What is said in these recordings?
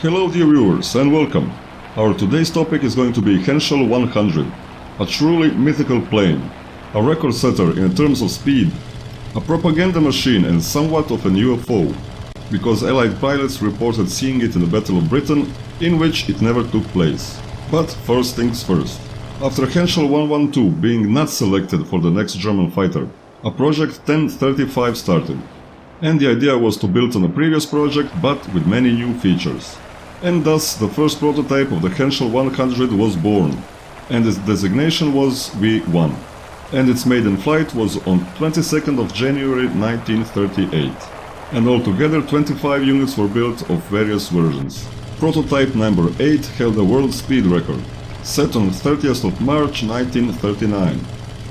Hello dear viewers and welcome. Our today's topic is going to be Heinkel 100, a truly mythical plane, a record setter in terms of speed, a propaganda machine and somewhat of an UFO, because Allied pilots reported seeing it in the Battle of Britain, in which it never took place. But first things first. After Heinkel 112 being not selected for the next German fighter, a project 1035 started. And the idea was to build on a previous project but with many new features. And thus the first prototype of the Heinkel 100 was born, and its designation was V1, and its maiden flight was on 22nd of January 1938. And altogether 25 units were built of various versions. Prototype number 8 held a world speed record, set on 30th of March 1939,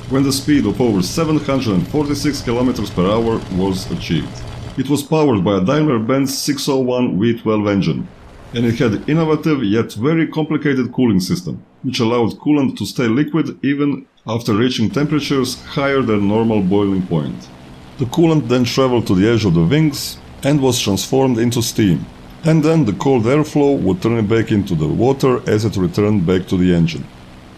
when the speed of over 746 km per hour was achieved. It was powered by a Daimler-Benz 601 V12 engine, and it had innovative yet very complicated cooling system, which allowed coolant to stay liquid even after reaching temperatures higher than normal boiling point. The coolant then traveled to the edge of the wings and was transformed into steam, and then the cold airflow would turn it back into the water as it returned back to the engine.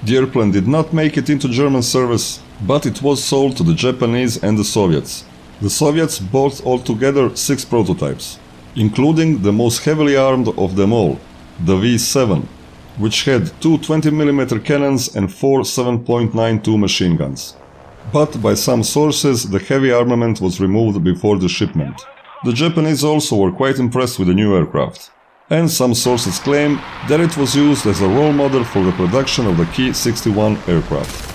The airplane did not make it into German service, but it was sold to the Japanese and the Soviets. The Soviets bought altogether 6 prototypes, including the most heavily armed of them all, the V7, which had 2 20mm cannons and 4 7.92 machine guns. But by some sources the heavy armament was removed before the shipment. The Japanese also were quite impressed with the new aircraft, and some sources claim that it was used as a role model for the production of the Ki-61 aircraft.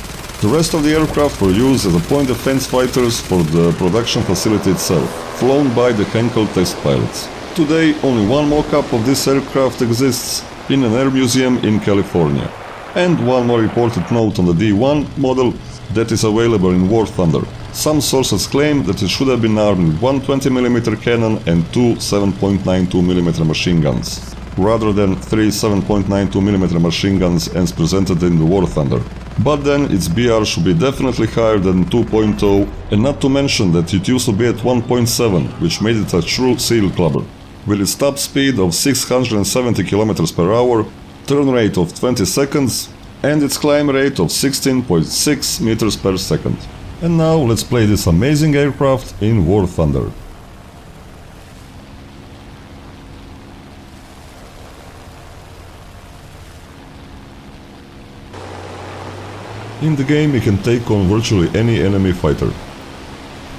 The rest of the aircraft were used as a point defense fighters for the production facility itself, flown by the Heinkel test pilots. Today only one mock-up of this aircraft exists in an air museum in California. And one more important note on the D1 model that is available in War Thunder. Some sources claim that it should have been armed with one 20mm cannon and 2 7.92mm machine guns, rather than 3 7.92mm machine guns as presented in the War Thunder. But then its BR should be definitely higher than 2.0, and not to mention that it used to be at 1.7, which made it a true seal clubber. With its top speed of 670 km per hour, turn rate of 20 seconds, and its climb rate of 16.6 meters per second. And now let's play this amazing aircraft in War Thunder. In the game you can take on virtually any enemy fighter,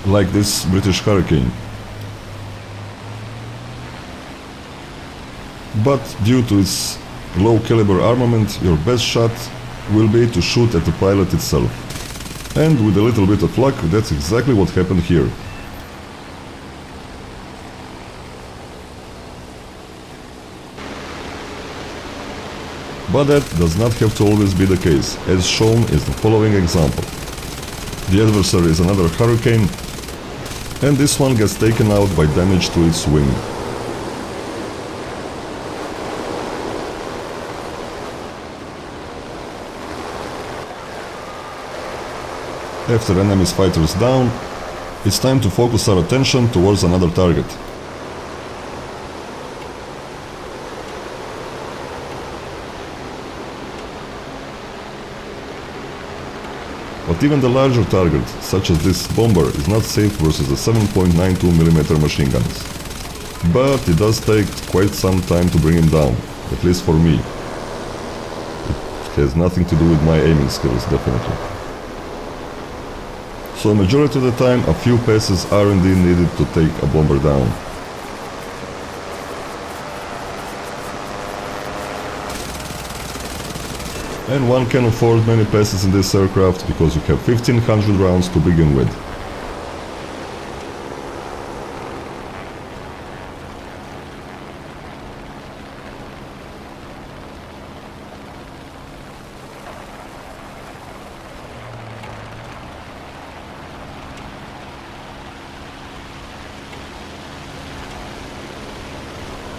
like this British Hurricane. But due to its low caliber armament, your best shot will be to shoot at the pilot itself. And with a little bit of luck, that's exactly what happened here. But that does not have to always be the case, as shown is the following example. The adversary is another Hurricane, and this one gets taken out by damage to its wing. After enemy's fighters down, it's time to focus our attention towards another target. But even the larger target, such as this bomber, is not safe versus the 7.92mm machine guns. But it does take quite some time to bring him down, at least for me. It has nothing to do with my aiming skills, definitely. So a majority of the time a few passes are indeed needed to take a bomber down. And one can afford many passes in this aircraft because you have 1500 rounds to begin with.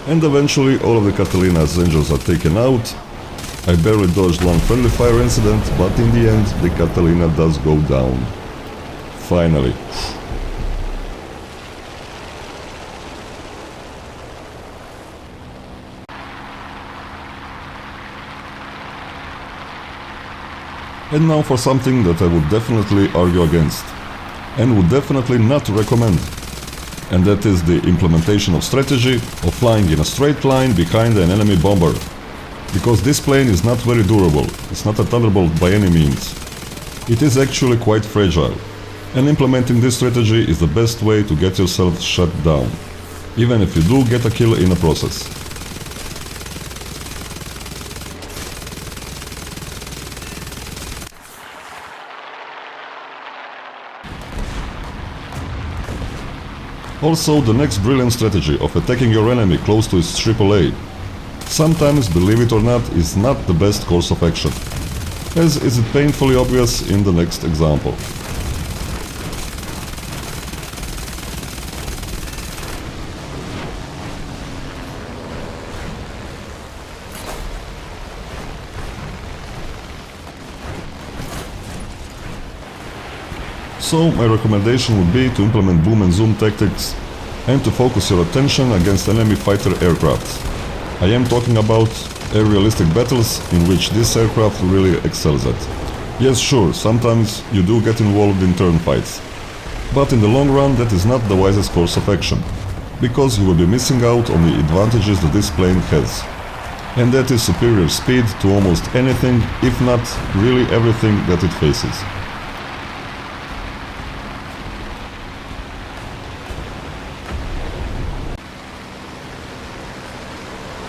And eventually all of the Catalina's engines are taken out. I barely dodged one friendly fire incident, but in the end the Catalina does go down. Finally. And now for something that I would definitely argue against, and would definitely not recommend. And that is the implementation of strategy of flying in a straight line behind an enemy bomber. Because this plane is not very durable, it's not a thunderbolt by any means. It is actually quite fragile, and implementing this strategy is the best way to get yourself shut down, even if you do get a kill in the process. Also, the next brilliant strategy of attacking your enemy close to its AAA, sometimes, believe it or not, is not the best course of action, as is it painfully obvious in the next example. So my recommendation would be to implement boom and zoom tactics and to focus your attention against enemy fighter aircraft. I am talking about realistic battles in which this aircraft really excels at. Yes, sure, sometimes you do get involved in turn fights, but in the long run that is not the wisest course of action, because you will be missing out on the advantages that this plane has. And that is superior speed to almost anything, if not really everything that it faces.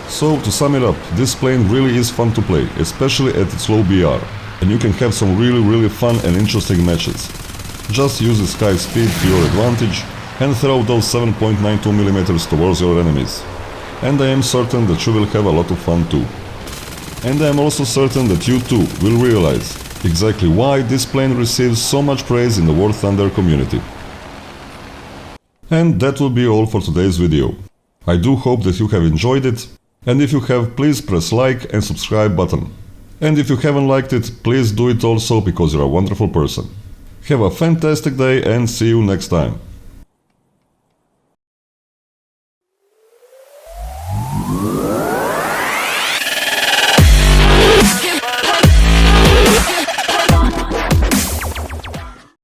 So, to sum it up, this plane really is fun to play, especially at its low BR, and you can have some really fun and interesting matches. Just use the sky speed to your advantage and throw those 7.92mm towards your enemies. And I am certain that you will have a lot of fun too. And I am also certain that you too will realize exactly why this plane receives so much praise in the War Thunder community. And that will be all for today's video. I do hope that you have enjoyed it. And if you have, please press like and subscribe button. And if you haven't liked it, please do it also because you're a wonderful person. Have a fantastic day and see you next time.